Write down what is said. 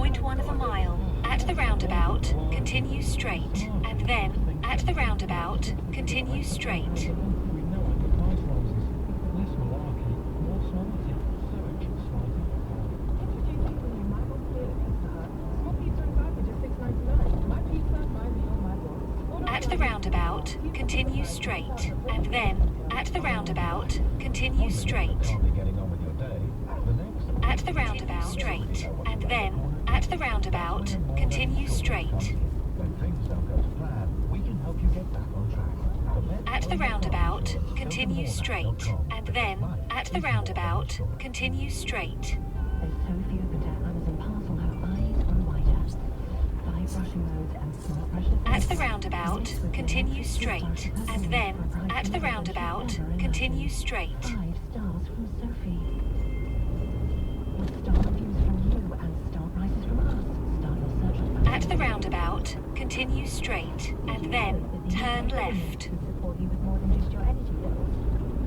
1.1 of a mile. At the roundabout, continue straight, and then, at the roundabout, continue straight. At the roundabout, continue straight, and then, at the roundabout, continue straight. At the roundabout, straight, and then, at the roundabout, continue straight. At the roundabout, continue straight, and then, at the roundabout, continue straight. There's so few of the deadliners and parcel have eyes on wider. 5 rushing roads and smart rushes. At the roundabout, continue straight, and then, at the roundabout, continue straight. 5 stars from Sophie. With star reviews from you and star prices from us, start your search on At the roundabout, continue straight, and then, turn left. support you with more than just your energy bill.